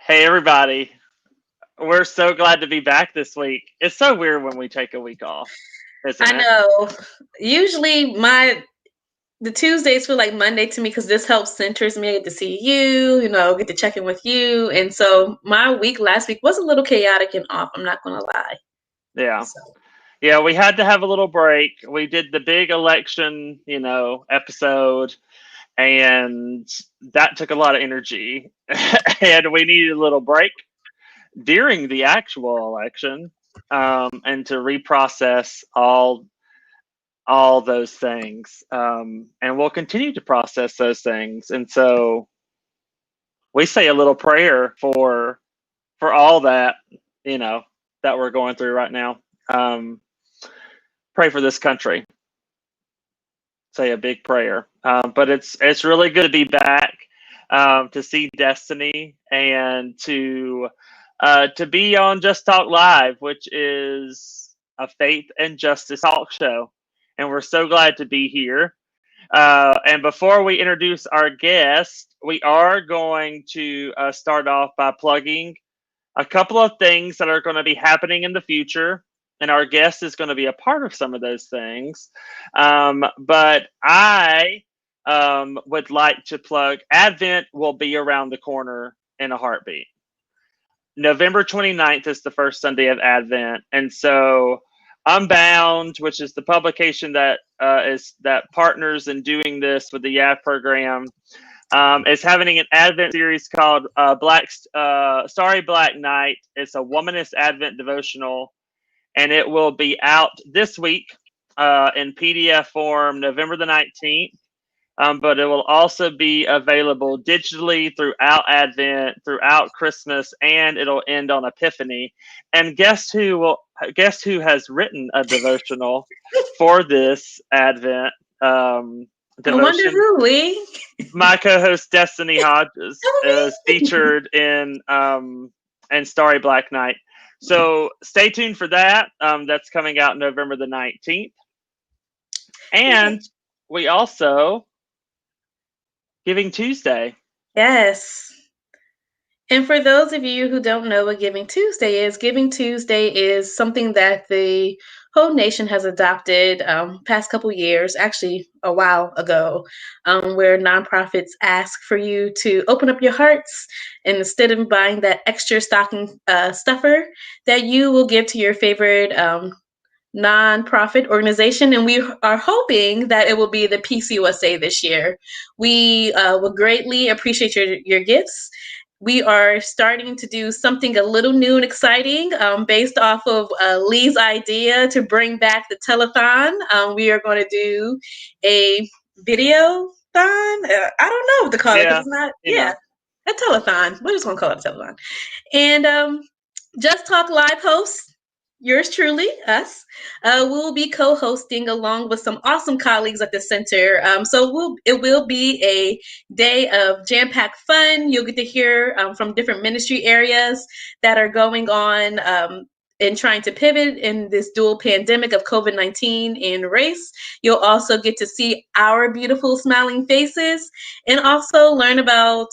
Hey, everybody. We're so glad to be back this week. It's so weird when we take a week off, isn't I it? know. Usually the Tuesdays feel like Monday to me because this helps centers me. I get to see you, get to check in with you. And so my week last week was a little chaotic and off, I'm not gonna lie. Yeah. So Yeah, we had to have a little break. We did the big election, episode, and that took a lot of energy. And we needed a little break during the actual election, and to reprocess all those things. And we'll continue to process those things. And so we say a little prayer for all that, that we're going through right now. Pray for this country. Say a big prayer. But it's really good to be back, to see Destiny, and to be on Just Talk Live, which is a faith and justice talk show. And we're so glad to be here. And before we introduce our guest, we are going to start off by plugging a couple of things that are going to be happening in the future. And our guest is going to be a part of some of those things. But I would like to plug Advent will be around the corner in a heartbeat. November 29th is the first Sunday of Advent. And so Unbound, which is the publication that partners in doing this with the YAV program, is having an Advent series called Starry Black Night. It's a womanist Advent devotional, and it will be out this week in PDF form, November the 19th. But it will also be available digitally throughout Advent, throughout Christmas, and it'll end on Epiphany. And guess who has written a devotional for this Advent I wonder devotion? who, Lee. My co-host Destiny Hodges is featured in Starry Black Night. So stay tuned for that. That's coming out November the 19th. And we also Giving Tuesday. Yes. And for those of you who don't know what Giving Tuesday is something that the whole nation has adopted past couple years, actually a while ago, where nonprofits ask for you to open up your hearts, and instead of buying that extra stocking stuffer, that you will give to your favorite nonprofit organization, and we are hoping that it will be the PCUSA this year. We would greatly appreciate your gifts. We are starting to do something a little new and exciting based off of Lee's idea to bring back the telethon. We are going to do a video thon. I don't know what to call it because it's not, a telethon. We're just going to call it a telethon. And Just Talk Live hosts, yours truly, us, will be co-hosting along with some awesome colleagues at the center. So it will be a day of jam-packed fun. You'll get to hear from different ministry areas that are going on and trying to pivot in this dual pandemic of COVID-19 and race. You'll also get to see our beautiful smiling faces and also learn about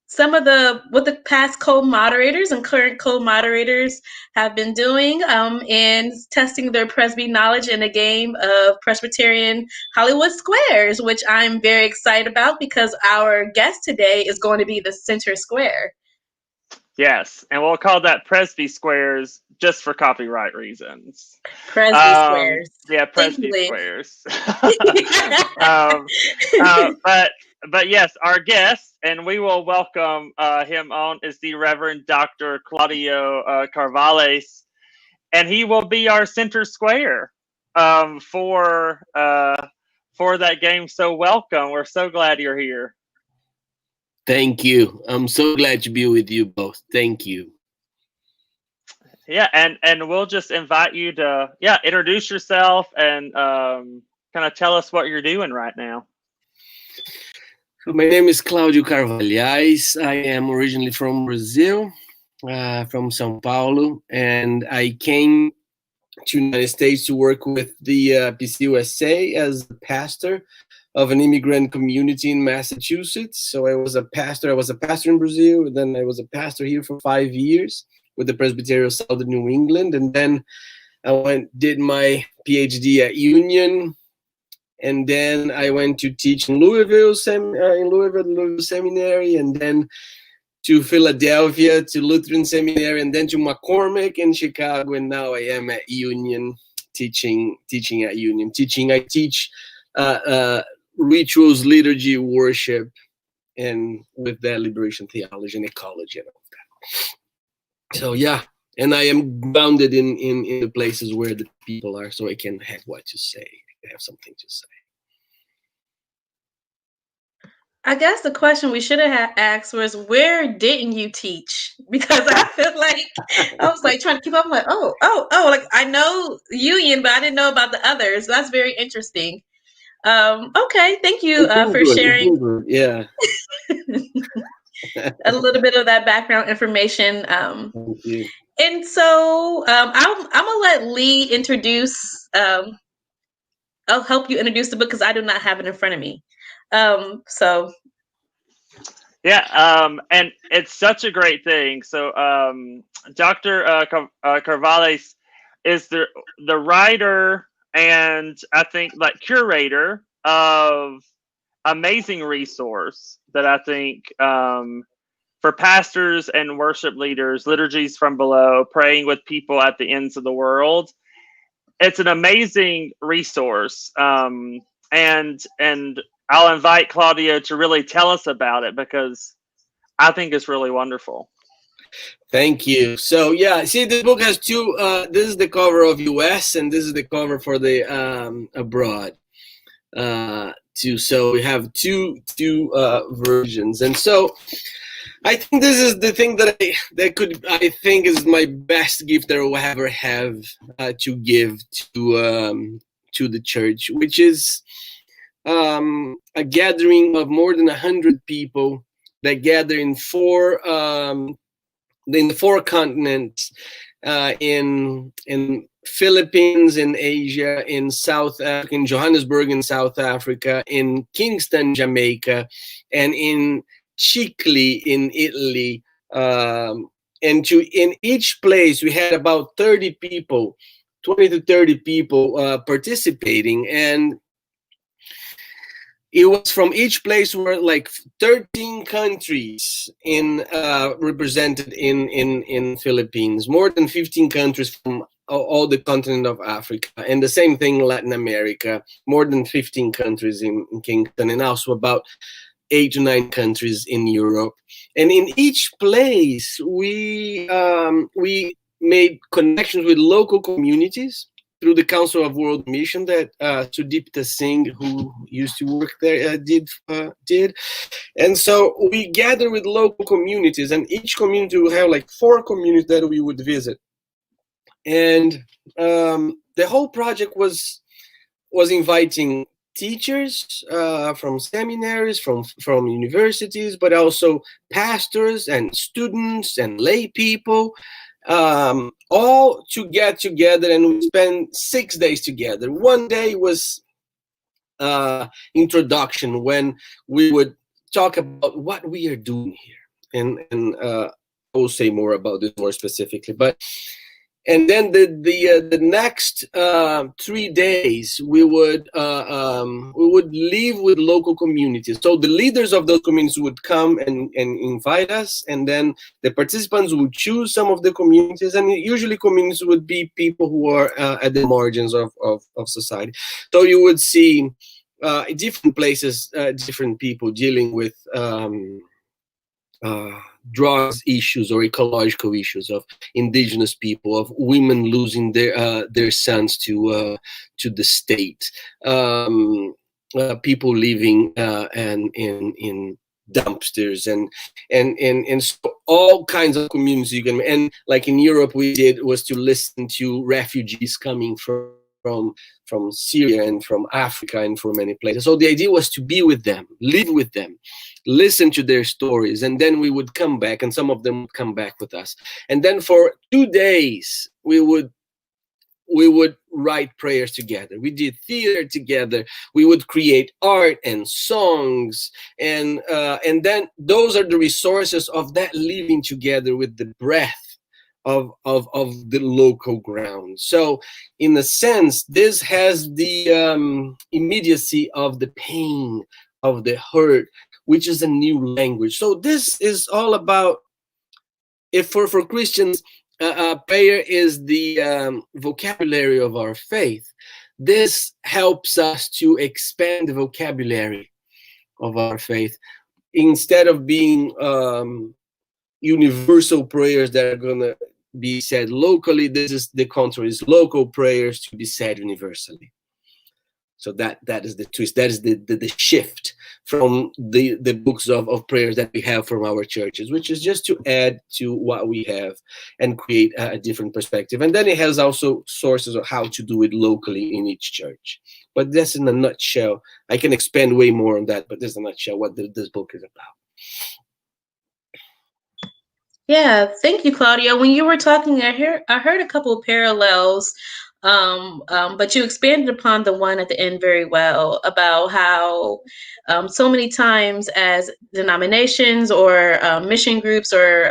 some of what the past co-moderators and current co-moderators have been doing and testing their Presby knowledge in a game of Presbyterian Hollywood Squares, which I'm very excited about because our guest today is going to be the center square. Yes, and we'll call that Presby Squares just for copyright reasons. Presby Squares. Yeah, Presby Squares. But yes, our guest, and we will welcome him on, is the Reverend Dr. Claudio Carvalhaes, and he will be our center square for that game. So welcome. We're so glad you're here. Thank you. I'm so glad to be with you both. Thank you. Yeah, and we'll just invite you to introduce yourself and kind of tell us what you're doing right now. So my name is Cláudio Carvalhaes. I am originally from Brazil, from São Paulo, and I came to the United States to work with the PCUSA as a pastor of an immigrant community in Massachusetts. So I was a pastor. I was a pastor in Brazil. Then I was a pastor here for 5 years with the Presbyterian of Southern New England. And then I did my PhD at Union. And then I went to teach in Louisville Seminary, and then to Philadelphia, to Lutheran Seminary, and then to McCormick in Chicago. And now I am at Union, teaching at Union. I teach rituals, liturgy, worship, and with that liberation theology and ecology and all that. So yeah, and I am grounded in the places where the people are, so I can have what to say. I have something to say. I guess the question we should have asked was, where didn't you teach? Because I feel like I was like trying to keep up. I'm like, like I know Union, but I didn't know about the others. That's very interesting. Okay, thank you for sharing. Yeah. A little bit of that background information. Thank you. And so I'm gonna let Lee introduce. I'll help you introduce the book because I do not have it in front of me. So yeah, and it's such a great thing. So Dr. Carvalhaes is the writer and I think like curator of amazing resource that I think for pastors and worship leaders, Liturgies from Below, praying with people at the ends of the world. It's an amazing resource, and I'll invite Claudio to really tell us about it because I think it's really wonderful. Thank you. So yeah, see, this book has two. This is the cover of US, and this is the cover for the abroad. Too. So we have two versions, and so I think this is the thing that I think is my best gift that I will ever have to give to the church, which is a gathering of more than 100 people that gather in the four continents, in Philippines, in Asia, in South Africa, in Johannesburg, in South Africa, in Kingston, Jamaica, and in Chicli in Italy, and in each place we had about 30 people, 20 to 30 people participating, and it was from each place were like 13 countries represented in Philippines, more than 15 countries from all the continent of Africa, and the same thing in Latin America, more than 15 countries in Kingston, and also about 8 to 9 countries in Europe. And in each place, we made connections with local communities through the Council of World Mission that Sudipta Singh, who used to work there, did. And so we gather with local communities, and each community will have like 4 communities that we would visit. And the whole project was inviting teachers from seminaries, from universities, but also pastors and students and lay people, all to get together, and we spent 6 days together. One day was introduction, when we would talk about what we are doing here, and I will say more about this more specifically, but. And then the next 3 days we would live with local communities. So the leaders of those communities would come and invite us, and then the participants would choose some of the communities, and usually communities would be people who are at the margins of society. So you would see different places, different people dealing with drugs issues or ecological issues, of indigenous people, of women losing their sons to the state, people living and in dumpsters, and so all kinds of communities you can. And like in Europe, we did was to listen to refugees coming from Syria and from Africa and from many places. So the idea was to be with them, live with them, listen to their stories, and then we would come back, and some of them would come back with us. And then for 2 days, we would we would write prayers together. We did theater together. We would create art and songs, and then those are the resources of that living together with the breath of the local ground. So, in a sense, this has the immediacy of the pain, of the hurt, which is a new language. So this is all about, if for Christians, prayer is the vocabulary of our faith. This helps us to expand the vocabulary of our faith. Instead of being universal prayers that are going to be said locally, this is the contrary, is local prayers to be said universally. So that is the twist. That is the shift from the books of prayers that we have from our churches, which is just to add to what we have and create a different perspective. And then it has also sources of how to do it locally in each church. But that's in a nutshell. I can expand way more on that, but that's in a nutshell what this book is about. Yeah, thank you, Claudio. When you were talking, I heard a couple of parallels, but you expanded upon the one at the end very well about how so many times as denominations or mission groups or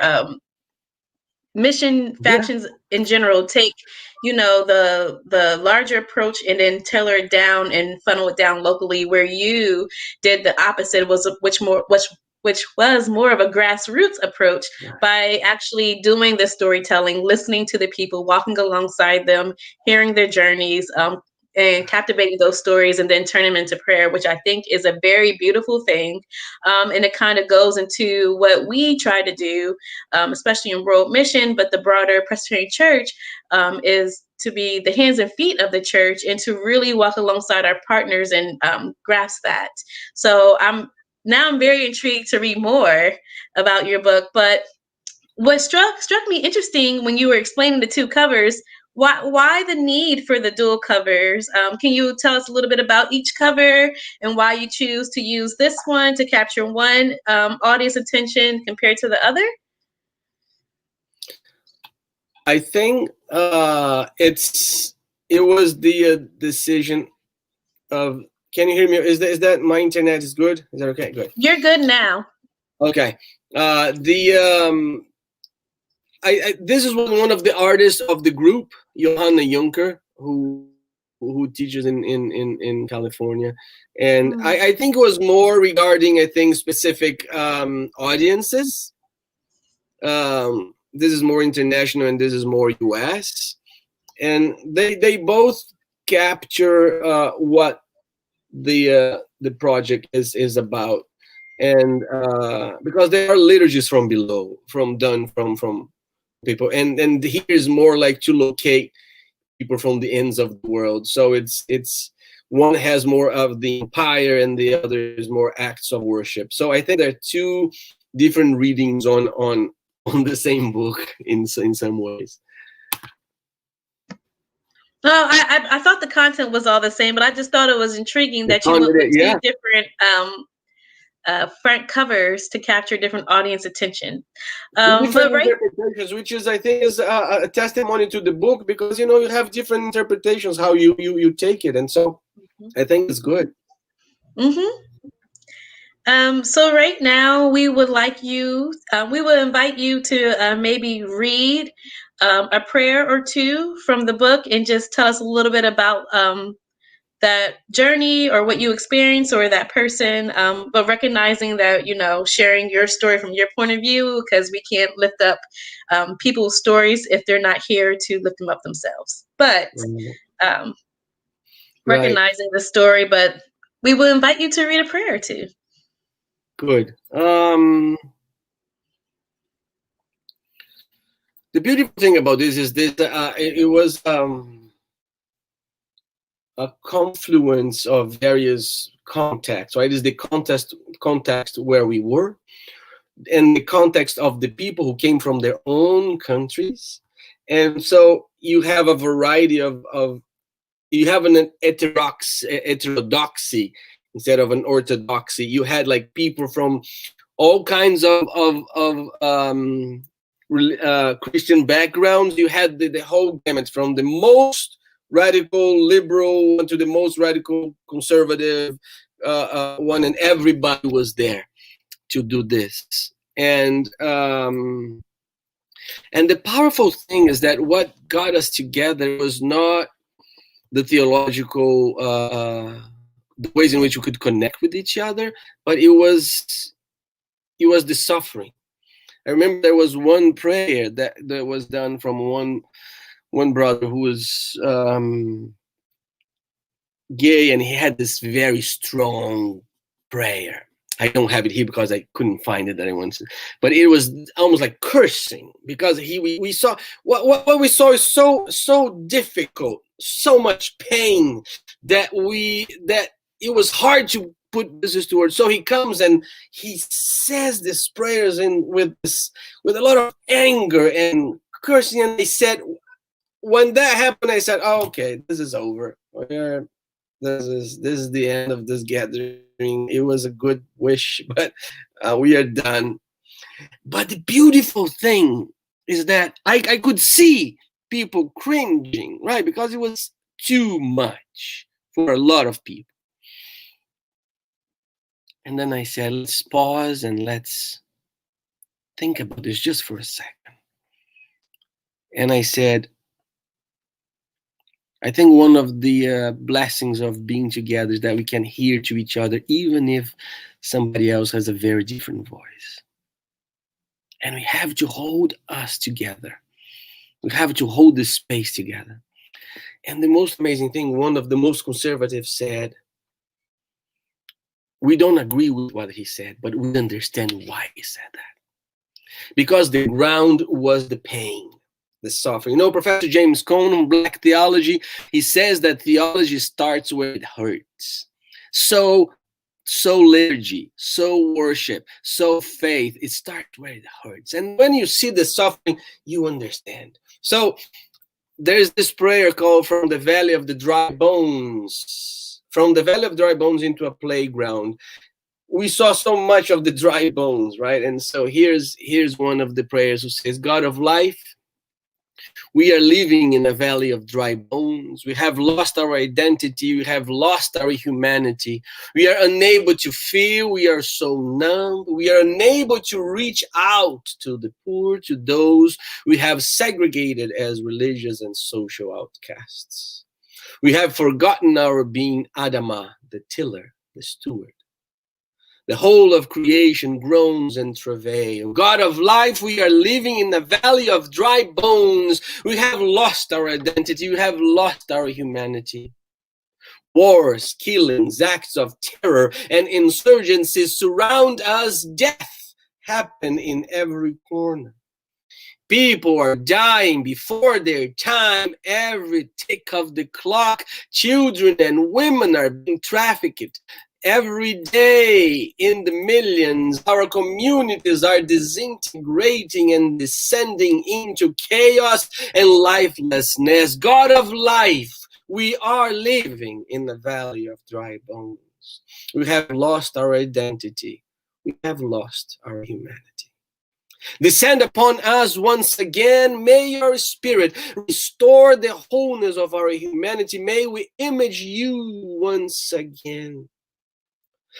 mission factions in general take, the larger approach and then tailor it down and funnel it down locally, where you did the opposite, which was more of a grassroots approach by actually doing the storytelling, listening to the people, walking alongside them, hearing their journeys, and captivating those stories and then turn them into prayer, which I think is a very beautiful thing. And it kind of goes into what we try to do, especially in World Mission, but the broader Presbyterian Church is to be the hands and feet of the church and to really walk alongside our partners and grasp that. So I'm very intrigued to read more about your book. But what struck me interesting when you were explaining the two covers, why the need for the dual covers? Can you tell us a little bit about each cover and why you choose to use this one to capture one audience attention compared to the other? I think it was the decision of. Can you hear me? Is that my internet is good? Is that okay? Good. You're good now. Okay. This is one of the artists of the group, Johanna Juncker, who teaches in California, and I think it was more regarding specific audiences. This is more international and this is more US, and they both capture what the project is about, and because there are liturgies from below, from people, and here is more like to locate people from the ends of the world. So it's one has more of the empire and the other is more acts of worship. So I think there are two different readings on the same book in some ways. No, I thought the content was all the same, but I just thought it was intriguing that you looked at two different front covers to capture different audience attention. Interpretations, which is, I think, is a testimony to the book, because you have different interpretations how you take it, and so I think it's good. So right now we would invite you to maybe read a prayer or two from the book and just tell us a little bit about that journey or what you experienced or that person, but recognizing that, sharing your story from your point of view, because we can't lift up people's stories if they're not here to lift them up themselves. But recognizing the story, but we will invite you to read a prayer or two. Good. The beautiful thing about this is this: it was a confluence of various contexts. Right, is the context where we were, and the context of the people who came from their own countries, and so you have a variety of you have an heterodoxy instead of an orthodoxy. You had like people from all kinds of Christian backgrounds. You had the whole gamut, from the most radical liberal one to the most radical conservative one, and everybody was there to do this. And the powerful thing is that what got us together was not the theological the ways in which we could connect with each other, but it was the suffering. I remember there was one prayer that was done from one brother who was gay, and he had this very strong prayer. I don't have it here because I couldn't find it that I wanted, but it was almost like cursing, because we saw what we saw is so difficult, so much pain that it was hard to put this into words. So he comes and he says these prayers with a lot of anger and cursing. And they said, when that happened, I said, "Oh, okay, this is over. This is the end of this gathering. It was a good wish, but we are done." But the beautiful thing is that I could see people cringing, right? Because it was too much for a lot of people. And then I said, let's pause and let's think about this just for a second. And I said, I think one of the blessings of being together is that we can hear to each other, even if somebody else has a very different voice. And we have to hold us together. We have to hold this space together. And the most amazing thing, one of the most conservatives said, we don't agree with what he said, but we understand why he said that. Because the ground was the pain, the suffering. You know, Professor James Cone, Black Theology, he says that theology starts where it hurts. So liturgy, so worship, so faith, it starts where it hurts. And when you see the suffering, you understand. So there's this prayer called From the Valley of the Dry Bones. From the valley of dry bones into a playground. We saw so much of the dry bones, right? And so here's one of the prayers who says, God of life, we are living in a valley of dry bones. We have lost our identity. We have lost our humanity. We are unable to feel. We are so numb. We are unable to reach out to the poor, to those we have segregated as religious and social outcasts. We have forgotten our being Adama, the tiller, the steward. The whole of creation groans and travail. God of life, we are living in the valley of dry bones. We have lost our identity. We have lost our humanity. Wars, killings, acts of terror, and insurgencies surround us. Death happen in every corner. People are dying before their time, every tick of the clock. Children and women are being trafficked every day in the millions. Our communities are disintegrating and descending into chaos and lifelessness. God of life, we are living in the valley of dry bones. We have lost our identity. We have lost our humanity. Descend upon us once again. May your spirit restore the wholeness of our humanity. May we image you once again.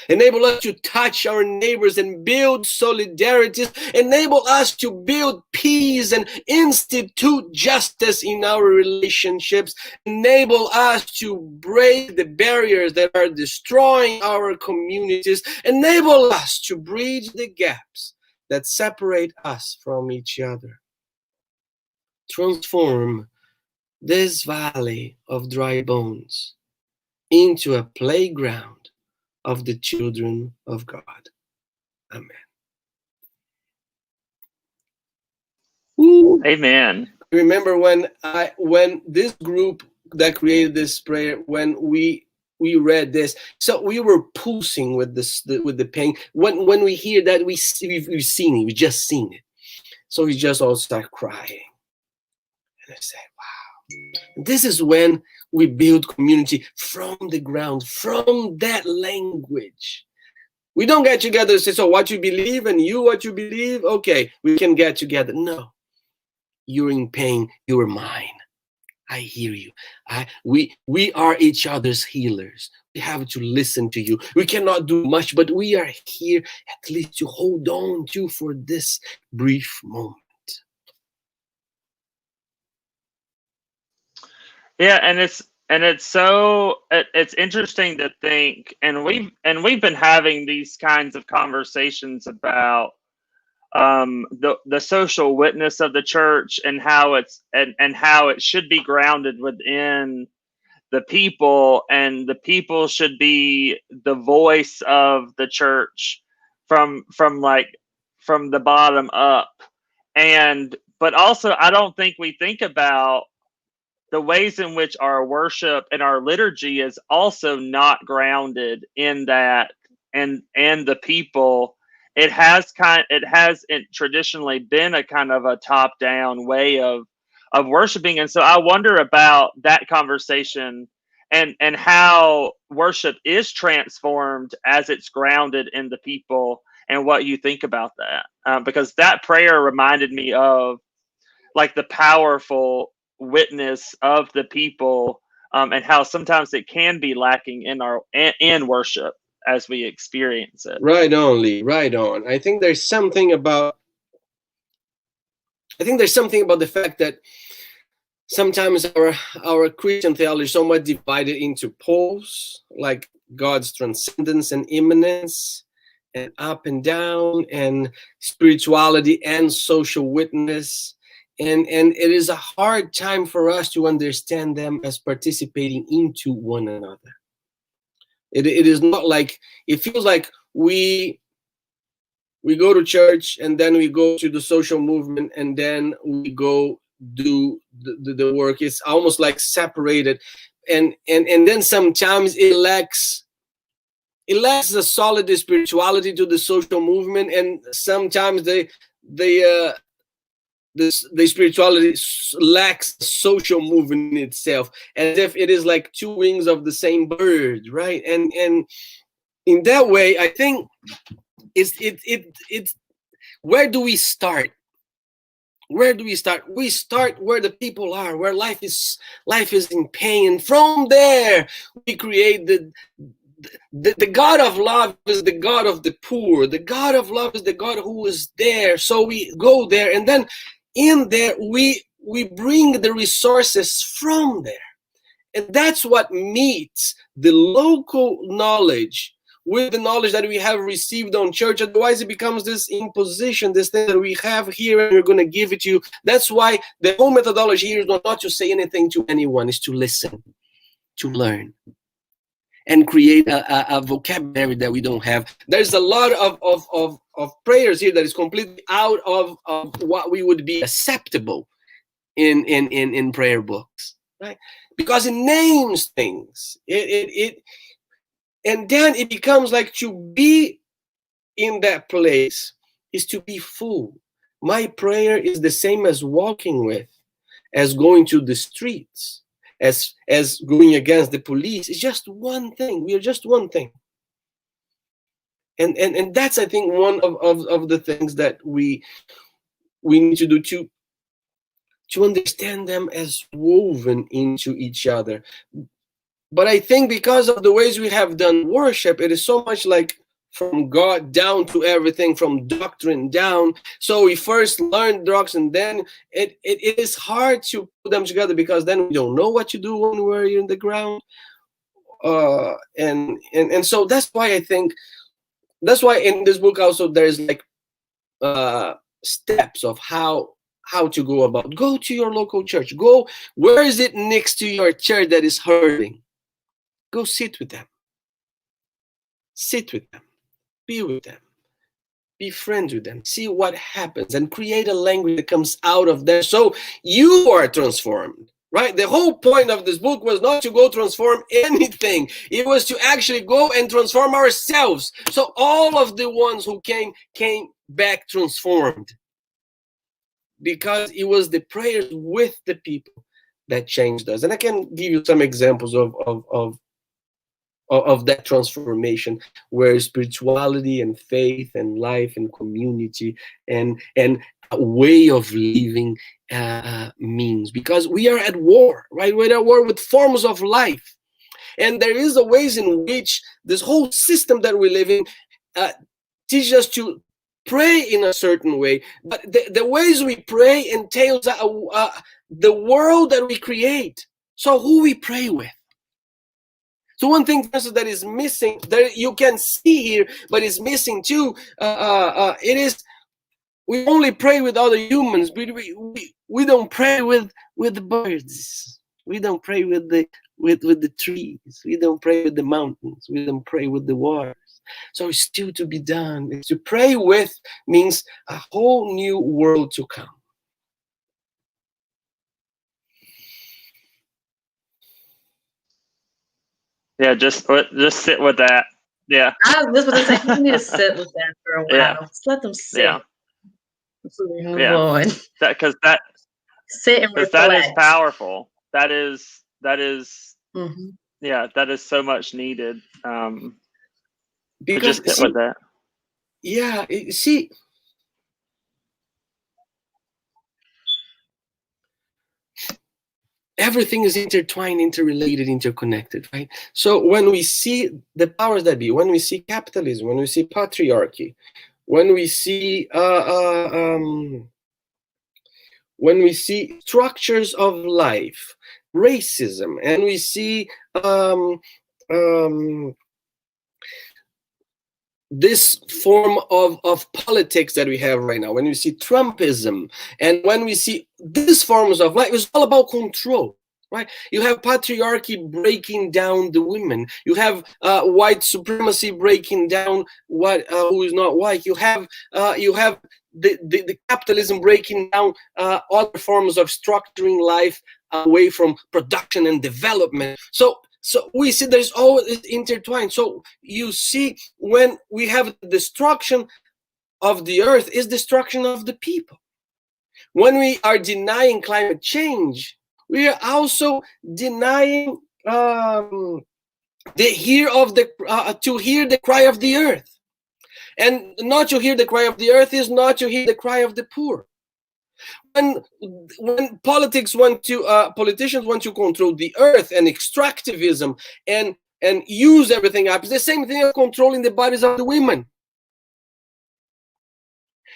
Enable us to touch our neighbors and build solidarity. Enable us to build peace and institute justice in our relationships. Enable us to break the barriers that are destroying our communities. Enable us to bridge the gaps that separate us from each other. Transform this valley of dry bones into a playground of the children of God. Amen. Ooh. Amen. Remember when this group that created this prayer, when we read this, so we were pulsing with the pain. When we hear that, we've seen it, we just seen it. So we just all start crying. And I said, wow. This is when we build community from the ground, from that language. We don't get together and say, so what you believe and you what you believe, okay, we can get together. No. You're in pain, you're mine. I hear you. We are each other's healers. We have to listen to you. We cannot do much, but we are here at least to hold on to for this brief moment. Yeah, and it's interesting to think, and we've been having these kinds of conversations about the social witness of the church and how how it should be grounded within the people, and the people should be the voice of the church from the bottom up. And but also, I don't think we think about the ways in which our worship and our liturgy is also not grounded in that, and the people. It has traditionally been a kind of a top down way of worshiping, and so I wonder about that conversation, and how worship is transformed as it's grounded in the people, and what you think about that, because that prayer reminded me of like the powerful witness of the people, and how sometimes it can be lacking in worship as we experience it. Right on, Lee. Right on. I think there's something about the fact that sometimes our Christian theology is somewhat divided into poles, like God's transcendence and immanence, and up and down, and spirituality and social witness. And it is a hard time for us to understand them as participating into one another. It is not like, it feels like we go to church, and then we go to the social movement, and then we go do the work. It's almost like separated, and then sometimes it lacks a solid spirituality to the social movement, and sometimes the spirituality lacks social movement in itself, as if it is like two wings of the same bird, right? And in that way, I think it's where do we start? Where do we start? We start where the people are, where life is in pain, and from there we create the God of love is the God of the poor. The God of love is the God who is there. So we go there, and then in there we bring the resources from there. And that's what meets the local knowledge with the knowledge that we have received on church. Otherwise, it becomes this imposition, this thing that we have here, and we're going to give it to you. That's why the whole methodology here is not to say anything to anyone, is to listen, to learn, and create a vocabulary that we don't have. There's a lot of prayers here that is completely out of what we would be acceptable in prayer books, right? Because it names things. And then it becomes like, to be in that place is to be full. My prayer is the same as walking with, as going to the streets, as going against the police. It's just one thing. We are just one thing. And that's, I think, one of the things that we need to do to understand them as woven into each other. But I think because of the ways we have done worship, it is so much like from God down to everything, from doctrine down. So we first learn doctrine, then it is hard to put them together, because then we don't know what to do when we're in the ground. And so that's why I think, that's why in this book also there's like steps of how to go about. Go to your local church. Go, where is it next to your church that is hurting? Go sit with them. Sit with them. Be with them. Be friends with them. See what happens, and create a language that comes out of there, so you are transformed, right? The whole point of this book was not to go transform anything. It was to actually go and transform ourselves. So all of the ones who came back transformed, because it was the prayers with the people that changed us. And I can give you some examples of that transformation, where spirituality and faith and life and community and way of living means, because we are at war, right? We're at war with forms of life, and there is a ways in which this whole system that we live in teaches us to pray in a certain way, but the ways we pray entails the world that we create. So who we pray with. So one thing that is missing, that you can see here, but is missing too, it is, we only pray with other humans, but we don't pray with the birds. We don't pray with the trees. We don't pray with the mountains. We don't pray with the waters. So it's still to be done. To pray with means a whole new world to come. Yeah, just sit with that. Yeah. I was just going to say, you need to sit with that for a while. Yeah. Just let them sit. Yeah. Before we move on. Because sit and reflect. That is powerful. That is mm-hmm. Yeah, that is so much needed. Because just sit with that. Yeah, see, everything is intertwined, interrelated, interconnected, right? So when we see the powers that be, when we see capitalism, when we see patriarchy, when we see structures of life, racism, and we see this form of politics that we have right now, when we see Trumpism, and when we see these forms of life, it's all about control, right? You have patriarchy breaking down the women. You have white supremacy breaking down who is not white. You have the capitalism breaking down other forms of structuring life away from production and development. So we see there's always intertwined. So you see, when we have destruction of the earth, is destruction of the people. When we are denying climate change, we are also denying to hear the cry of the earth. And not to hear the cry of the earth is not to hear the cry of the poor. When politicians want to control the earth and extractivism and use everything up, it's the same thing of controlling the bodies of the women.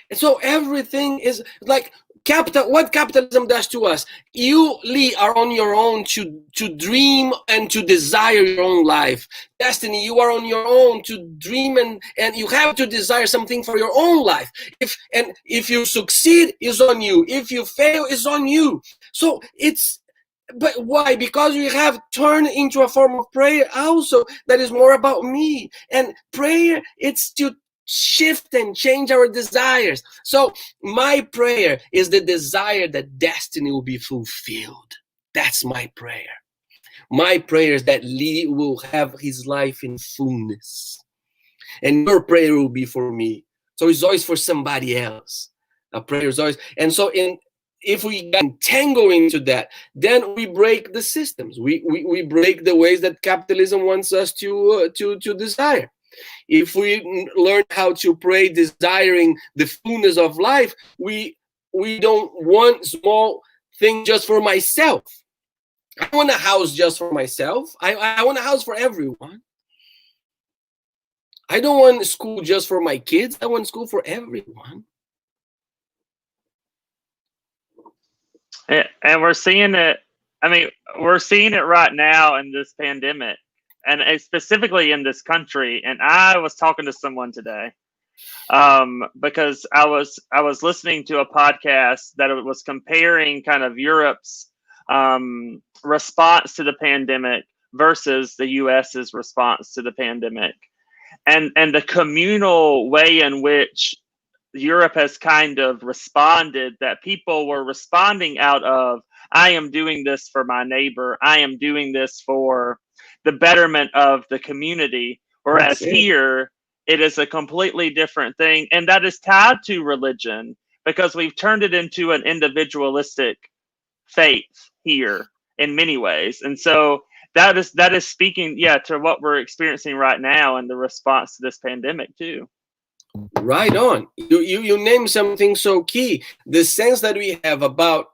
And so everything is like what capitalism does to us. You, Lee, are on your own to dream and to desire your own life. Destiny, you are on your own to dream and you have to desire something for your own life. If you succeed, it's on you. If you fail, it's on you. So but why? Because we have turned into a form of prayer also that is more about me. And prayer, it's to shift and change our desires. So my prayer is the desire that destiny will be fulfilled. That's my prayer. My prayer is that Lee will have his life in fullness. And your prayer will be for me. So it's always for somebody else. A prayer is always, and so if we entangle into that, then we break the systems. We break the ways that capitalism wants us to desire. If we learn how to pray desiring the fullness of life, we don't want small things just for myself. I want a house just for myself. I want a house for everyone. I don't want school just for my kids. I want school for everyone. And we're seeing it. I mean, we're seeing it right now in this pandemic, and specifically in this country. And I was talking to someone today because I was listening to a podcast that was comparing kind of Europe's response to the pandemic versus the US's response to the pandemic, and the communal way in which Europe has kind of responded, that people were responding out of, I am doing this for my neighbor. I am doing this for the betterment of the community. Whereas here, it is a completely different thing. And that is tied to religion because we've turned it into an individualistic faith here in many ways. And so that is speaking, to what we're experiencing right now and the response to this pandemic too. Right on. You name something so key. The sense that we have about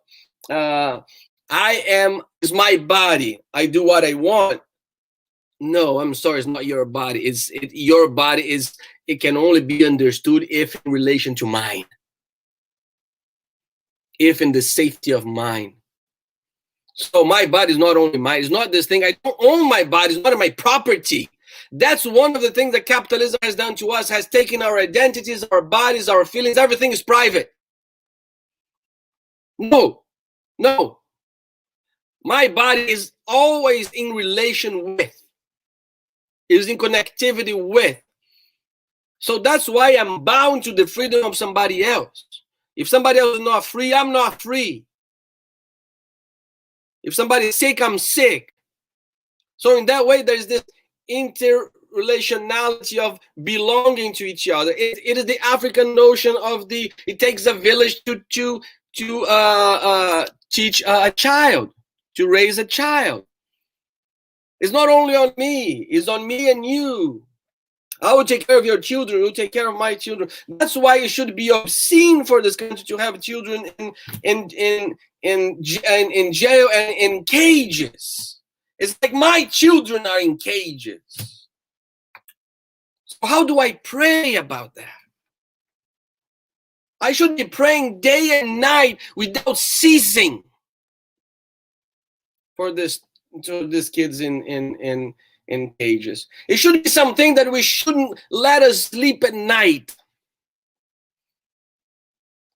is my body. I do what I want. No, I'm sorry, it's not your body. Your body is. It can only be understood if in relation to mine, if in the safety of mine. So my body is not only mine. It's not this thing. I don't own my body. It's not my property. That's one of the things that capitalism has done to us, has taken our identities, our bodies, our feelings. Everything is private. No. My body is always in relation with, is in connectivity with. So that's why I'm bound to the freedom of somebody else. If somebody else is not free, I'm not free. If somebody is sick, I'm sick. So in that way, there's this interrelationality of belonging to each other. It is the African notion of it takes a village to teach a child, to raise a child. It's not only on me, it's on me and you. I will take care of your children, you take care of my children. That's why it should be obscene for this country to have children in jail and in cages. It's like my children are in cages. So how do I pray about that? I should be praying day and night without ceasing for these kids in cages. It should be something that we shouldn't let us sleep at night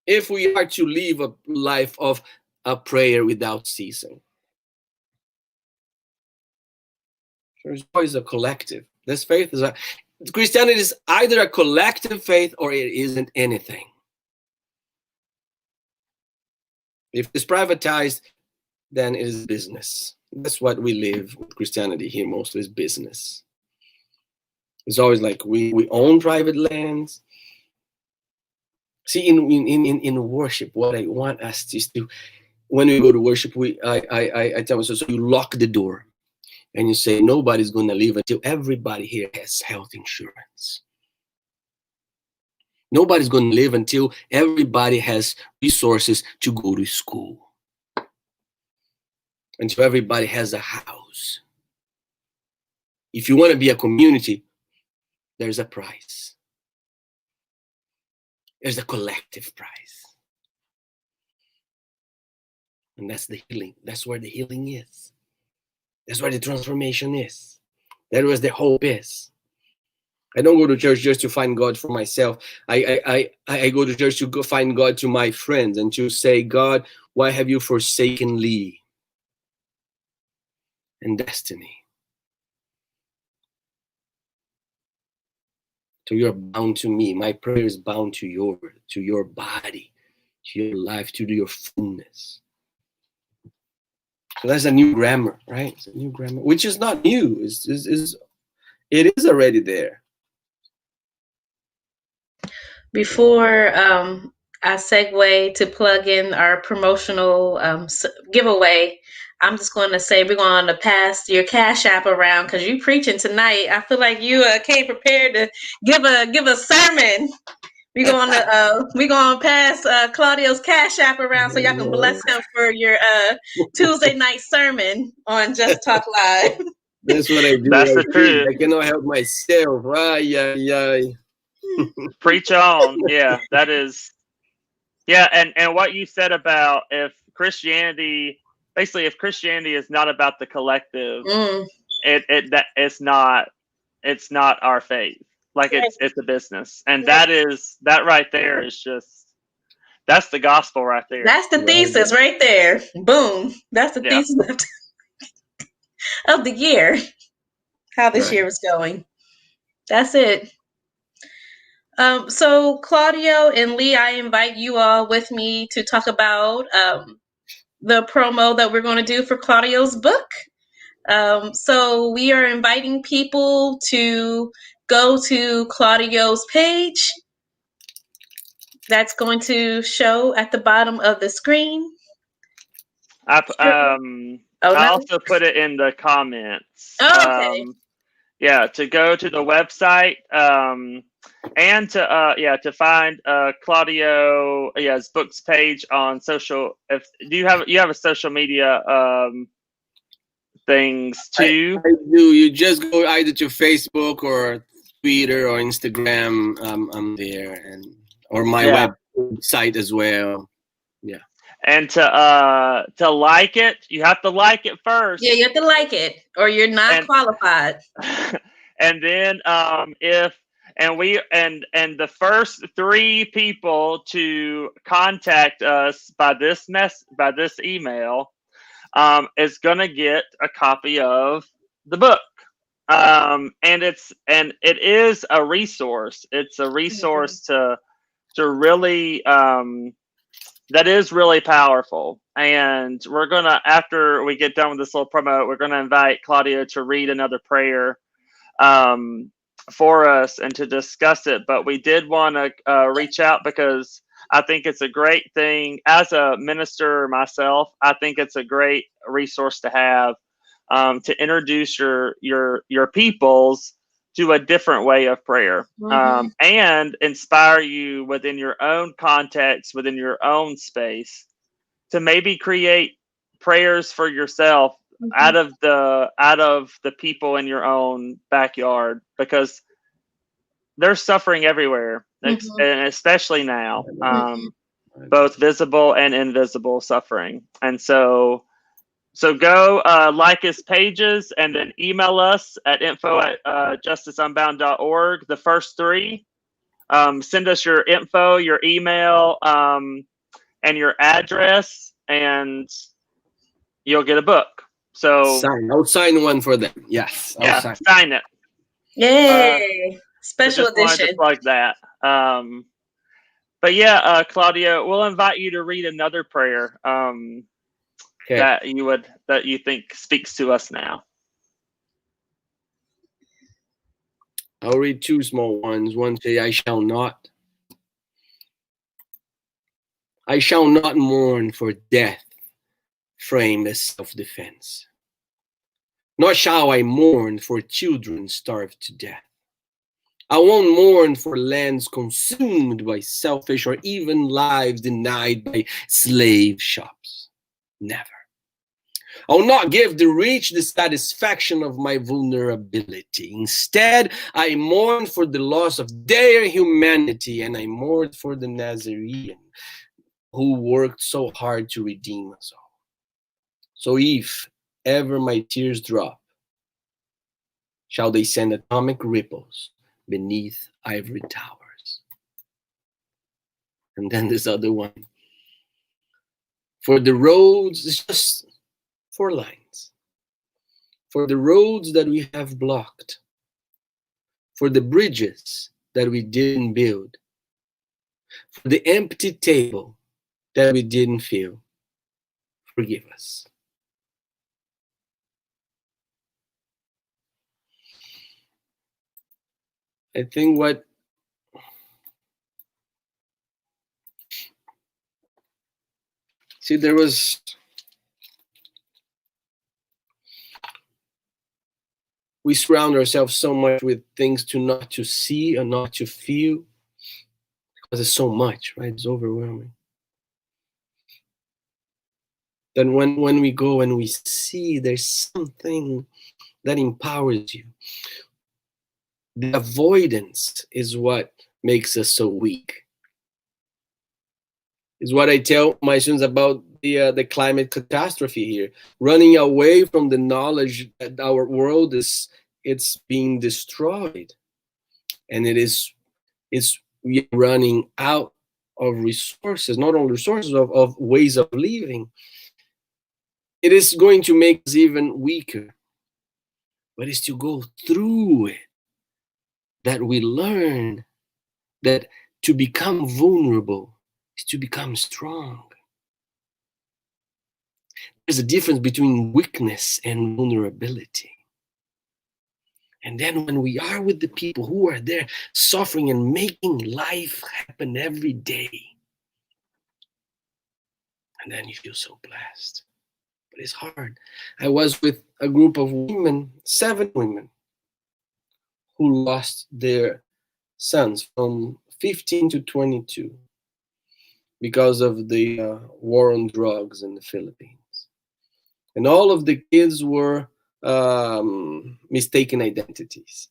if we are to live a life of a prayer without ceasing. There's always a collective. This faith is Christianity is either a collective faith or it isn't anything. If it's privatized, then it is business. That's what we live with Christianity here mostly, is business. It's always like we own private lands. See, in worship, what I want us to do, when we go to worship, I tell myself, so you lock the door and you say, nobody's going to leave until everybody here has health insurance. Nobody's going to live until everybody has resources to go to school. Until everybody has a house. If you want to be a community, there's a price. There's a collective price. And that's the healing. That's where the healing is. That's where the transformation is. That's where the hope is. I don't go to church just to find God for myself. I go to church to go find God to my friends and to say, God, why have you forsaken Lee and Destiny? So you're bound to me. My prayer is bound to your body, to your life, to your fullness. So that's a new grammar, right? It's a new grammar, which is not new. It is already there. Before I segue to plug in our promotional giveaway, I'm just going to say we're going to pass your Cash App around because you preaching tonight. I feel like you came prepared to give a sermon. We're going to pass Claudio's Cash App around so y'all can bless him for your Tuesday night sermon on Just Talk Live. That's what I do. That's the truth. I cannot help myself. Preach on. Yeah, that is. Yeah, and what you said about if Christianity is not about the collective, it's not our faith. Like it's a business, and that right there is just, that's the gospel right there. That's the thesis right there. Boom. That's the thesis of the year. How this year is going. That's it. So Claudio and Lee, I invite you all with me to talk about the promo that we're going to do for Claudio's book. So we are inviting people to go to Claudio's page. That's going to show at the bottom of the screen. I also put it in the comments. Oh, okay. Yeah, to go to the website. and to find Claudio, his books page on social. If do you have a social media things too? I do. You just go either to Facebook or Twitter or Instagram. I'm there, and or my website as well. Yeah. And to like it, you have to like it first. Yeah, you have to like it, or you're not qualified. And then the first 3 people to contact us by this email is gonna get a copy of the book. And it is a resource. It's a resource to really that is really powerful. And we're gonna, after we get done with this little promo, we're gonna invite Claudio to read another prayer for us and to discuss it. But we did want to reach out because I think it's a great thing. As a minister myself, I think it's a great resource to have to introduce your peoples to a different way of prayer, and inspire you within your own context, within your own space, to maybe create prayers for yourself out of the people in your own backyard, because there's suffering everywhere, and especially now, both visible and invisible suffering. And so go like his pages, and then email us at info@justiceunbound.org. The first 3, send us your info, your email, and your address, and you'll get a book. So I'll sign one for them. Yes, I'll sign it. Yay! Special edition. Just like that. But Claudio, we'll invite you to read another prayer. That you think speaks to us now. I'll read 2 small ones. One say, I shall not mourn for death framed as self-defense, nor shall I mourn for children starved to death. I won't mourn for lands consumed by selfish, or even lives denied by slave shops. Never. I'll not give the rich the satisfaction of my vulnerability. Instead, I mourn for the loss of their humanity, and I mourn for the Nazarene who worked so hard to redeem us all. So if ever my tears drop, shall they send atomic ripples beneath ivory towers? And then this other one. For the roads, it's just 4 lines. For the roads that we have blocked, for the bridges that we didn't build, for the empty table that we didn't fill, forgive us. I think there was, we surround ourselves so much with things not to see and not to feel, because it's so much, right? It's overwhelming. Then when we go and we see there's something that empowers you, the avoidance is what makes us so weak. Is what I tell my students about the climate catastrophe here. Running away from the knowledge that our world it's being destroyed, and we are running out of resources, not only resources, of ways of living. It is going to make us even weaker, but it's to go through it that we learn that to become vulnerable is to become strong. There's a difference between weakness and vulnerability. And then when we are with the people who are there suffering and making life happen every day, and then you feel so blessed. But it's hard. I was with a group of women, 7 women, who lost their sons from 15 to 22 because of the war on drugs in the Philippines. And all of the kids were mistaken identities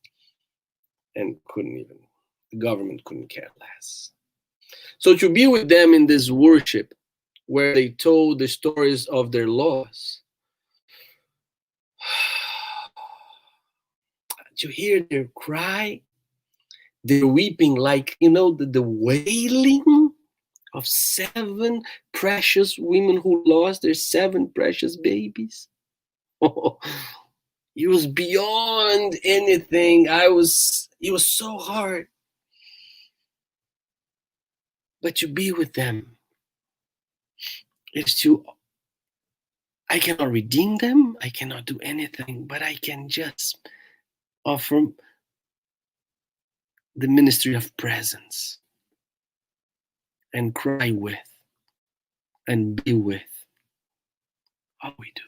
and the government couldn't care less. So to be with them in this worship where they told the stories of their loss, to hear their cry, they're weeping like, the wailing of 7 precious women who lost their 7 precious babies. Oh, it was beyond anything. It was so hard. But to be with them is I cannot redeem them, I cannot do anything, but I can just offer the ministry of presence and cry with and be with. All we do.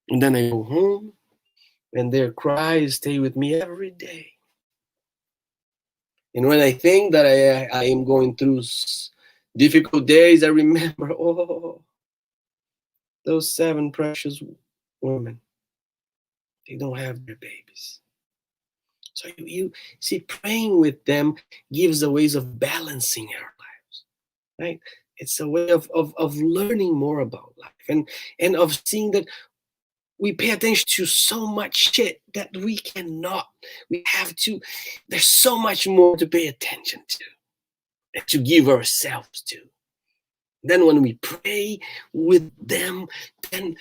And then I go home and their cries stay with me every day. And when I think that I am going through difficult days, I remember, those 7 precious women, they don't have their babies. So you see, praying with them gives a ways of balancing our lives, right? It's a way of learning more about life and of seeing that we pay attention to so much shit that we have to, there's so much more to pay attention to and to give ourselves to. Then when we pray with them, then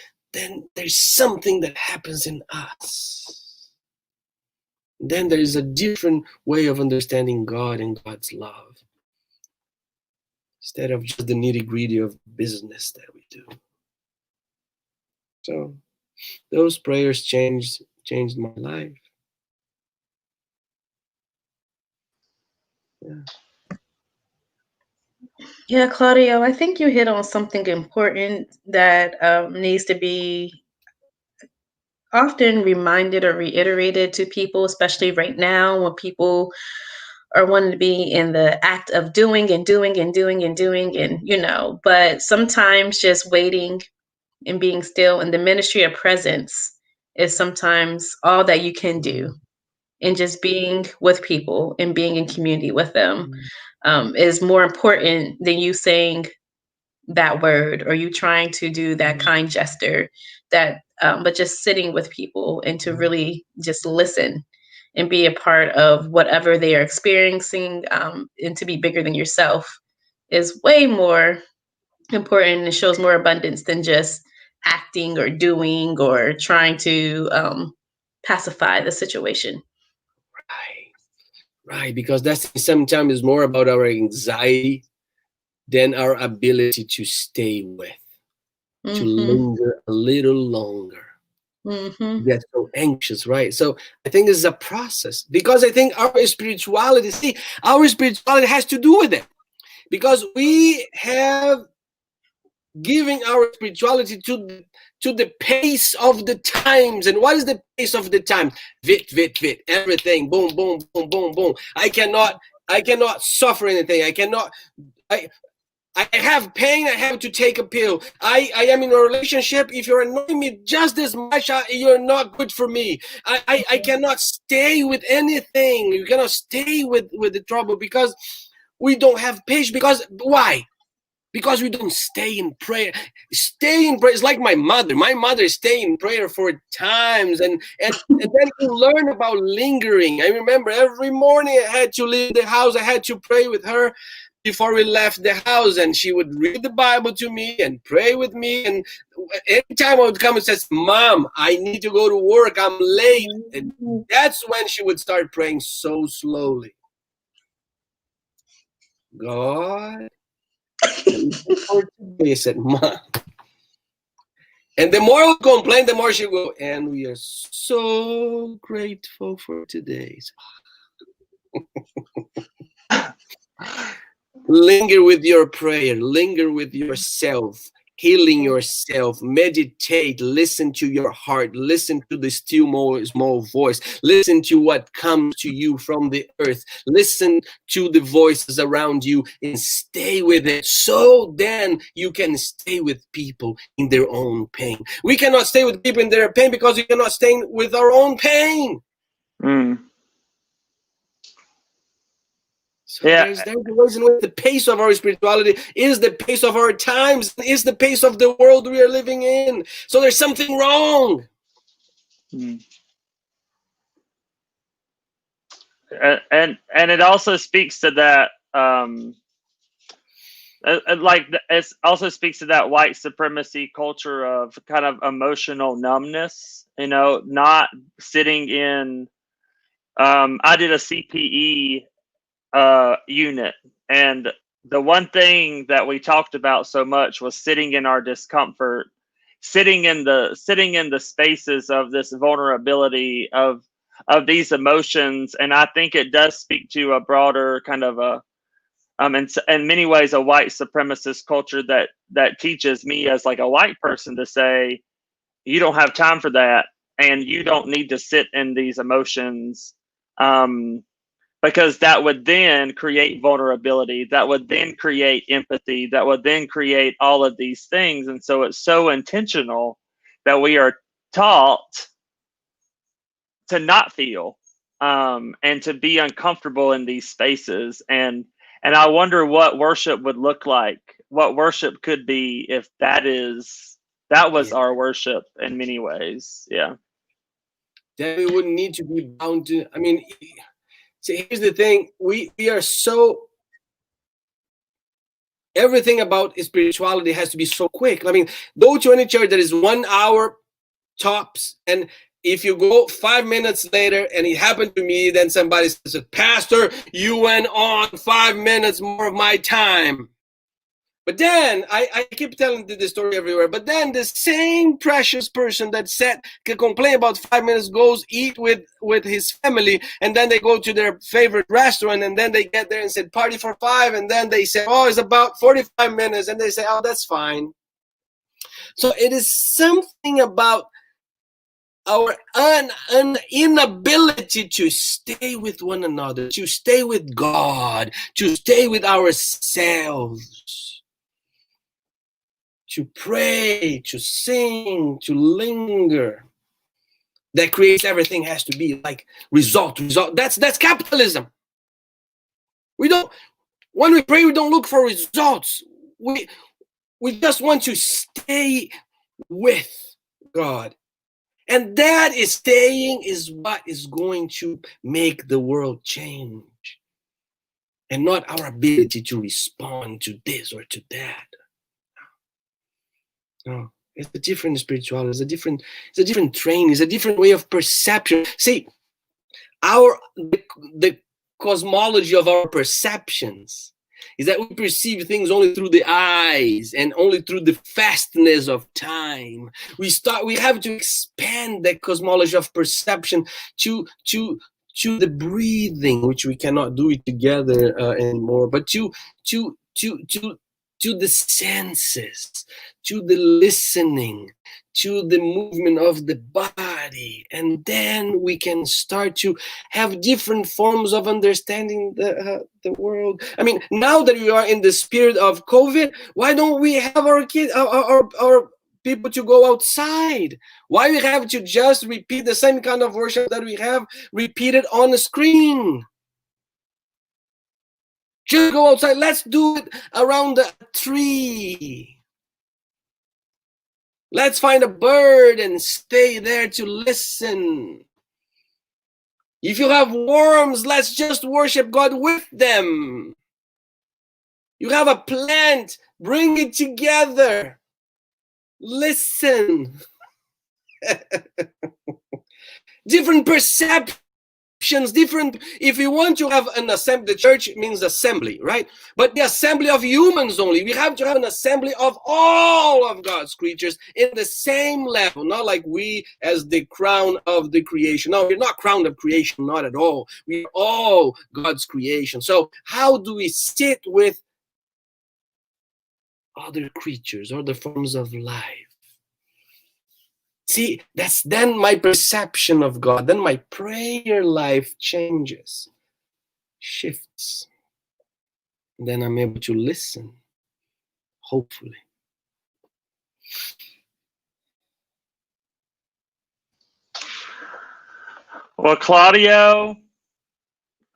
there's something that happens in us. Then there is a different way of understanding God and God's love, instead of just the nitty-gritty of business that we do. So those prayers changed my life. Yeah, Claudio, I think you hit on something important that needs to be often reminded or reiterated to people, especially right now when people are wanting to be in the act of doing, but sometimes just waiting and being still in the ministry of presence is sometimes all that you can do. And just being with people and being in community with them is more important than you saying that word or you trying to do that kind gesture, but just sitting with people and to really just listen and be a part of whatever they are experiencing, and to be bigger than yourself is way more important and shows more abundance than just acting or doing or trying to pacify the situation. Right, because that's sometimes is more about our anxiety than our ability to stay with, to linger a little longer. Get so anxious, right? So I think this is a process, because I think our spirituality has to do with it, because we have giving our spirituality to the pace of the times. And what is the pace of the times? Vit, everything, boom, boom, boom, boom, boom. I cannot suffer anything. I have pain, I have to take a pill. I am in a relationship. If you're annoying me just as much, you're not good for me. I cannot stay with anything. You cannot stay with the trouble because we don't have patience. Because why? Because we don't stay in prayer. Stay in prayer is like my mother. My mother stayed in prayer for times, and then you learn about lingering. I remember every morning I had to leave the house. I had to pray with her before we left the house, and she would read the Bible to me and pray with me. And anytime I would come and says, "Mom, I need to go to work. I'm late," and that's when she would start praying so slowly. God. He said, "Mom." And the more I complain, the more she go, and we are so grateful for today. Linger with your prayer, linger with yourself, healing yourself, meditate, listen to your heart, listen to the still small voice, listen to what comes to you from the earth, listen to the voices around you and stay with it, so then you can stay with people in their own pain. We cannot stay with people in their pain because we cannot stay with our own pain. So there's a reason why the pace of our spirituality is the pace of our times, is the pace of the world we are living in. So there's something wrong. And it also speaks to that, it also speaks to that white supremacy culture of kind of emotional numbness. You know, not sitting in. I did a CPE unit, and the one thing that we talked about so much was sitting in our discomfort, sitting in the spaces of this vulnerability of these emotions. And I think it does speak to a broader kind of a in many ways a white supremacist culture that teaches me as like a white person to say, you don't have time for that, and you don't need to sit in these emotions, because that would then create vulnerability, that would then create empathy, that would then create all of these things. And so it's so intentional that we are taught to not feel, and to be uncomfortable in these spaces. And I wonder what worship would look like, what worship could be if that was our worship in many ways. Yeah. Then we wouldn't need to be bound to, I mean, see, here's the thing, we are so, everything about spirituality has to be so quick. I mean, go to any church that is 1 hour tops, and if you go 5 minutes later, and it happened to me, then somebody says, Pastor, you went on 5 minutes more of my time. But then, I keep telling this story everywhere, but then the same precious person that can complain about 5 minutes goes eat with his family, and then they go to their favorite restaurant, and then they get there and say, party for 5, and then they say, oh, it's about 45 minutes, and they say, oh, that's fine. So it is something about our inability to stay with one another, to stay with God, to stay with ourselves, to pray, to sing, to linger, that creates everything has to be like result. That's capitalism. When we pray, we don't look for results. We just want to stay with God. And that is staying is what is going to make the world change, and not our ability to respond to this or to that. No, it's a different spirituality. It's a different train. It's a different way of perception. See, the cosmology of our perceptions is that we perceive things only through the eyes and only through the fastness of time. We have to expand the cosmology of perception to the breathing, which we cannot do it together anymore, but to the senses, to the listening, to the movement of the body. And then we can start to have different forms of understanding the world. I mean, now that we are in the spirit of COVID, why don't we have our kids, our people to go outside? Why we have to just repeat the same kind of worship that we have repeated on the screen? Just go outside. Let's do it around the tree. Let's find a bird and stay there to listen. If you have worms, let's just worship God with them. You have a plant, bring it together. Listen. Different perceptions. Different. If you want to have an assembly, the church means assembly, right? But the assembly of humans only. We have to have an assembly of all of God's creatures in the same level, not like we as the crown of the creation. No, we're not crown of creation, not at all. We're all God's creation. So how do we sit with other creatures, other forms of life. See, that's then my perception of God, then my prayer life changes, shifts. And then I'm able to listen, hopefully. Well, Claudio,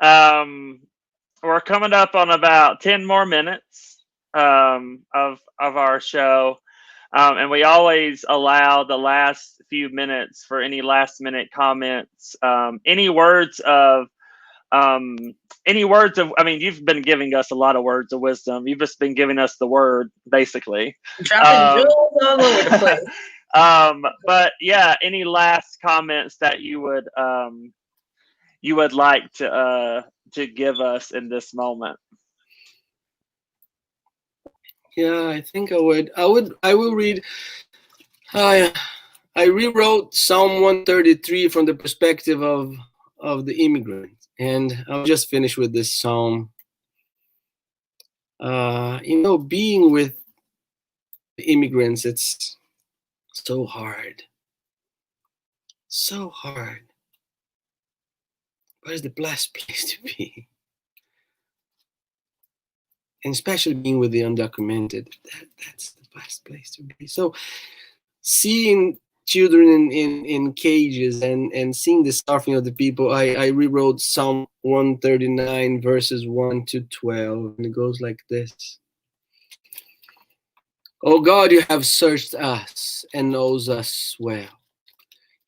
we're coming up on about 10 more minutes of our show. And we always allow the last few minutes for any last minute comments. Any words of, I mean, you've been giving us a lot of words of wisdom. You've just been giving us the word, basically. Dropping jewels all over the place. But yeah, any last comments that you would like to give us in this moment? Yeah, I think I will read. I rewrote Psalm 133 from the perspective of the immigrant, and I'll just finish with this psalm. Being with the immigrants, it's so hard. So hard. But it's the blessed place to be. And especially being with the undocumented, that's the best place to be. So seeing children in cages and seeing the suffering of the people, I rewrote Psalm 139 verses 1 to 12, and it goes like this. Oh God, you have searched us and knows us well.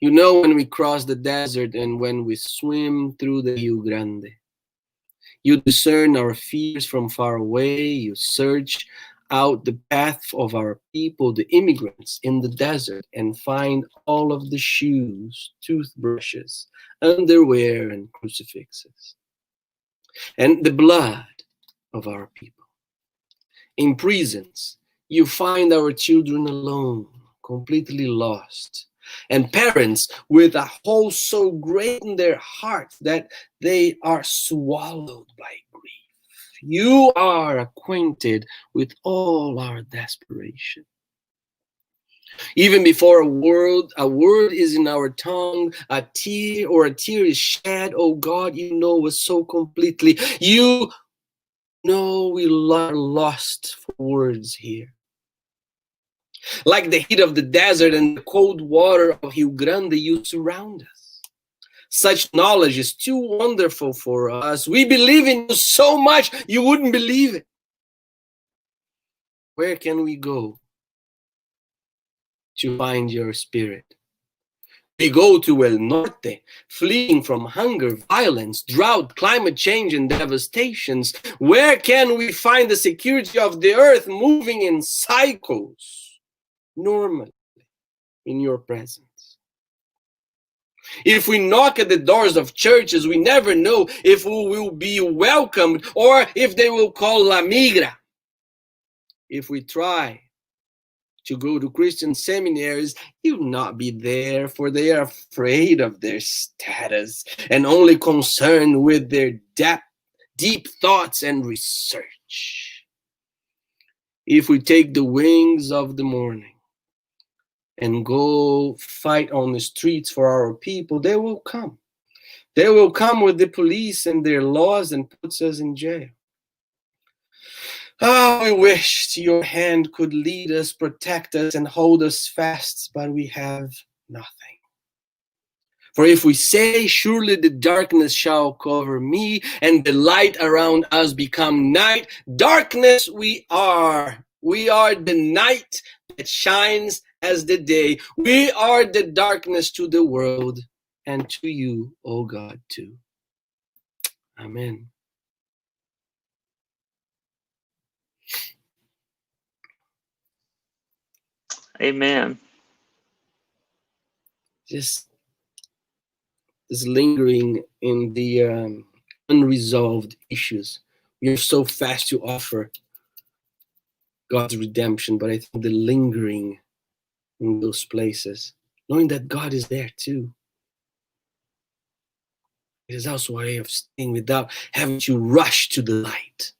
You know when we cross the desert and when we swim through the Rio Grande. You discern our fears from far away. You search out the path of our people, the immigrants in the desert, and find all of the shoes, toothbrushes, underwear, and crucifixes, and the blood of our people. In prisons, you find our children alone, completely lost, and parents with a hole so great in their hearts that they are swallowed by grief. You are acquainted with all our desperation. Even before a word is in our tongue, a tear is shed, oh God, you know us so completely. You know we are lost for words here. Like the heat of the desert and the cold water of Rio Grande, you surround us. Such knowledge is too wonderful for us. We believe in you so much, you wouldn't believe it. Where can we go to find your spirit? We go to El Norte, fleeing from hunger, violence, drought, climate change, and devastations. Where can we find the security of the earth moving in cycles? Normally, in your presence. If we knock at the doors of churches, we never know if we will be welcomed or if they will call La Migra. If we try to go to Christian seminaries, you'll not be there, for they are afraid of their status and only concerned with their deep thoughts and research. If we take the wings of the morning and go fight on the streets for our people, they will come. They will come with the police and their laws and puts us in jail. Oh, we wished your hand could lead us, protect us, and hold us fast, but we have nothing. For if we say, surely the darkness shall cover me, and the light around us become night, darkness we are. We are the night that shines as the day. We are the darkness to the world and to you, O God, too. Amen. Amen. Just lingering in the unresolved issues. We are so fast to offer God's redemption, but I think the lingering in those places, knowing that God is there too. It is also a way of staying without having to rush to the light.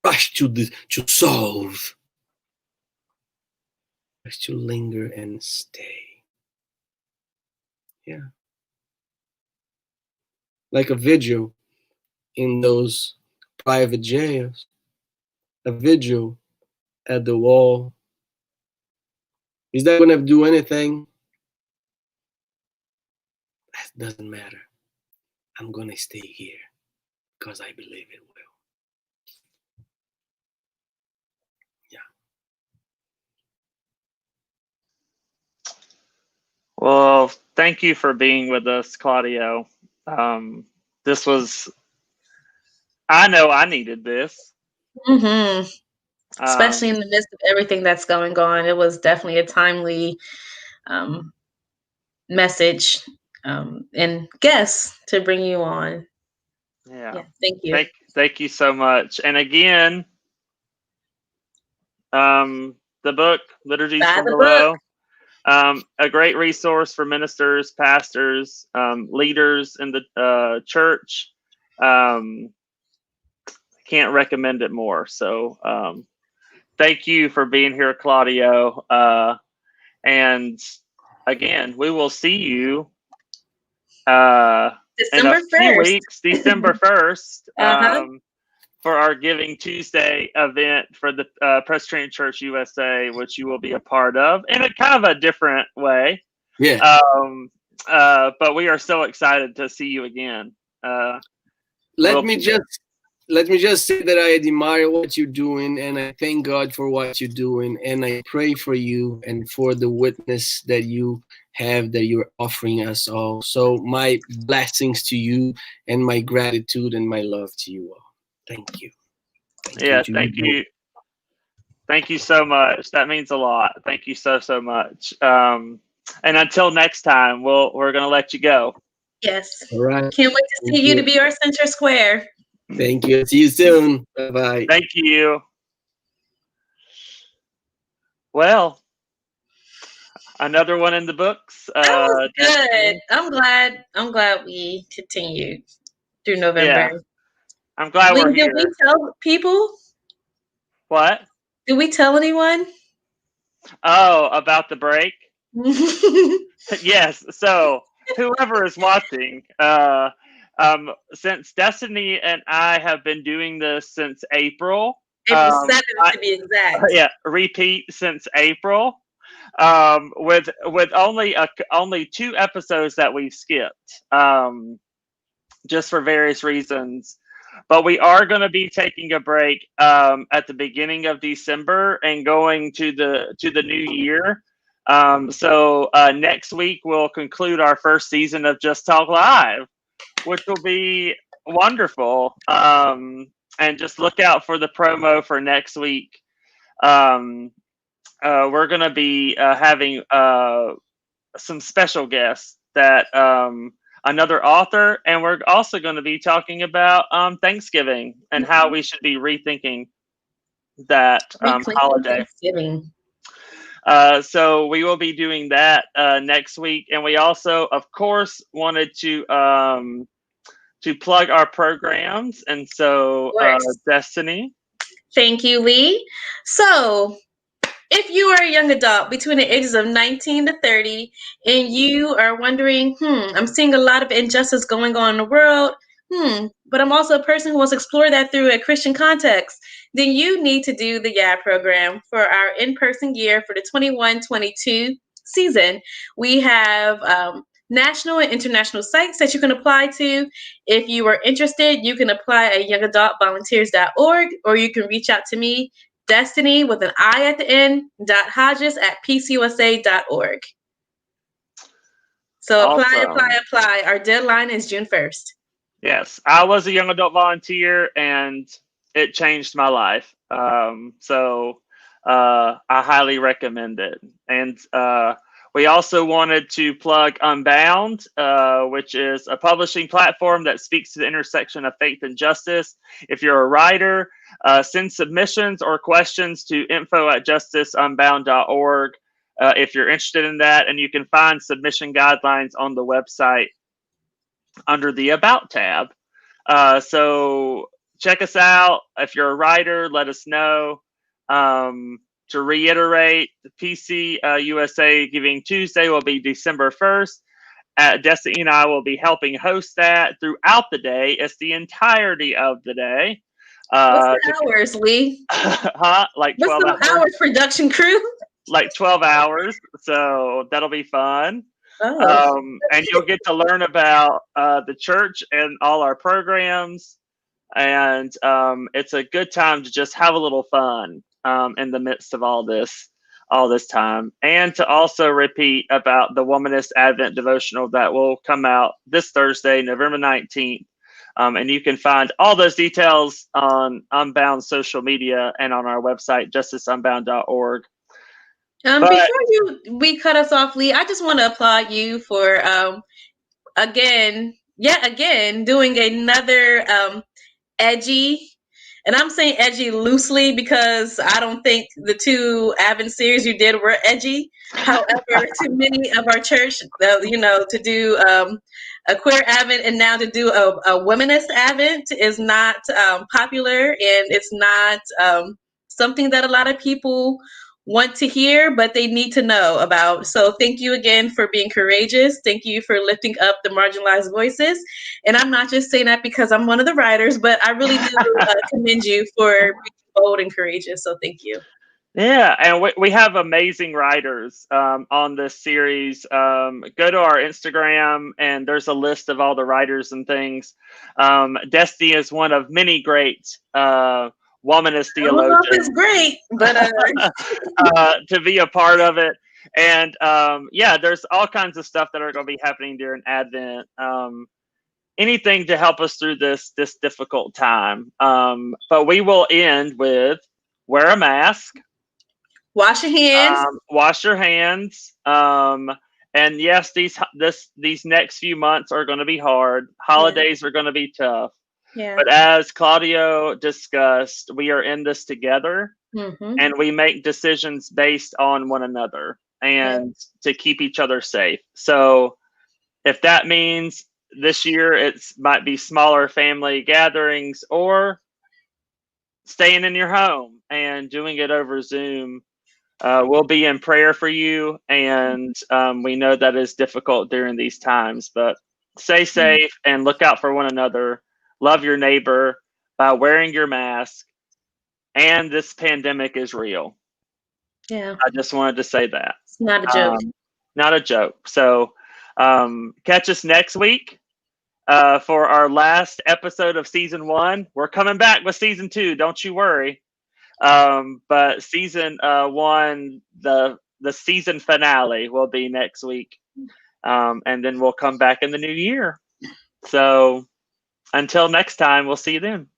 rush to solve. Rush to linger and stay. Yeah. Like a vigil in those private jails. A vigil at the wall. Is that going to do anything? That doesn't matter. I'm going to stay here because I believe it will. Yeah. Well, thank you for being with us, Claudio. This was, I know I needed this. Mm-hmm. Especially in the midst of everything that's going on. It was definitely a timely message and guest to bring you on. Yeah. Thank you. Thank you so much. And again, the book, Liturgies Buy from the Below, book. a great resource for ministers, pastors, leaders in the church. Can't recommend it more. So thank you for being here, Claudio. And again, we will see you in a December few 1st. weeks, December 1st, Uh-huh. for our Giving Tuesday event for the Presbyterian Church USA, which you will be a part of in a kind of a different way. Yeah. But we are so excited to see you again. Let me just say that I admire what you're doing, and I thank God for what you're doing, and I pray for you and for the witness that you have, that you're offering us all. So my blessings to you, and my gratitude and my love to you all. Thank you. Thank you. Thank you so much. That means a lot. Thank you so much. And until next time, we're gonna let you go. Yes. All right. Can't wait to see you to be our center square. Thank you. See you soon. Bye-bye. Thank you. Well, another one in the books. That was good. I'm glad we continued through November. Yeah. I'm glad we're here. Did we tell people? What? Did we tell anyone? Oh, about the break? Yes. So whoever is watching, since Destiny and I have been doing this since April. April 7th to be exact. Yeah, repeat since April. With only 2 episodes that we've skipped, just for various reasons. But we are going to be taking a break at the beginning of December and going to the new year. So next week we'll conclude our first season of Just Talk Live, which will be wonderful. And just look out for the promo for next week. We're going to be having some special guests, that another author, and we're also going to be talking about Thanksgiving and how we should be rethinking that holiday. Thanksgiving. So we will be doing that next week, and we also, of course, wanted to plug our programs, and so Destiny. Thank you, Lee. So, if you are a young adult between the ages of 19 to 30 and you are wondering, I'm seeing a lot of injustice going on in the world, but I'm also a person who wants to explore that through a Christian context, then you need to do the YA program for our in-person year for the 21-22 season. We have national and international sites that you can apply to. If you are interested, you can apply at youngadultvolunteers.org, or you can reach out to me, Destiny with an I at the end, .hodges@pcusa.org. So apply. Our deadline is June 1st. Yes, I was a young adult volunteer, and it changed my life. So I highly recommend it. And we also wanted to plug Unbound, which is a publishing platform that speaks to the intersection of faith and justice. If you're a writer, send submissions or questions to info@justiceunbound.org if you're interested in that. And you can find submission guidelines on the website under the About tab. So check us out. If you're a writer, let us know. To reiterate, the PC USA Giving Tuesday will be December 1st. Destiny and I will be helping host that throughout the day. It's the entirety of the day. What's the hours, Lee? Like 12 What's the hours, production crew? Like 12 hours. So that'll be fun. And you'll get to learn about the church and all our programs. And it's a good time to just have a little fun in the midst of all this time. And to also repeat about the Womanist Advent devotional that will come out this Thursday, November 19th. And you can find all those details on Unbound social media and on our website, justiceunbound.org. Before we cut us off, Lee, I just want to applaud you for yet again doing another edgy, and I'm saying edgy loosely because I don't think the two Advent series you did were edgy. However, to many of our church, to do a queer Advent and now to do a womanist Advent is not popular, and it's not something that a lot of people want to hear, but they need to know about. So thank you again for being courageous. Thank you for lifting up the marginalized voices. And I'm not just saying that because I'm one of the writers, but I really do commend you for being bold and courageous. So thank you. Yeah, and we have amazing writers on this series. Go to our Instagram, and there's a list of all the writers and things. Destiny is one of many great womanist theologians. It's great, but to be a part of it. And there's all kinds of stuff that are going to be happening during Advent. Anything to help us through this difficult time. But we will end with wear a mask. Wash your hands. Wash your hands. And yes, these next few months are going to be hard. Holidays are going to be tough. Yeah. But as Claudio discussed, we are in this together, and we make decisions based on one another and to keep each other safe. So if that means this year it might be smaller family gatherings or staying in your home and doing it over Zoom, we'll be in prayer for you. And we know that is difficult during these times, but stay safe and look out for one another. Love your neighbor by wearing your mask. And this pandemic is real. Yeah. I just wanted to say that. It's not a joke. Not a joke. So catch us next week for our last episode of season 1. We're coming back with season 2. Don't you worry. But season 1, the season finale will be next week. And then we'll come back in the new year. So until next time, we'll see you then.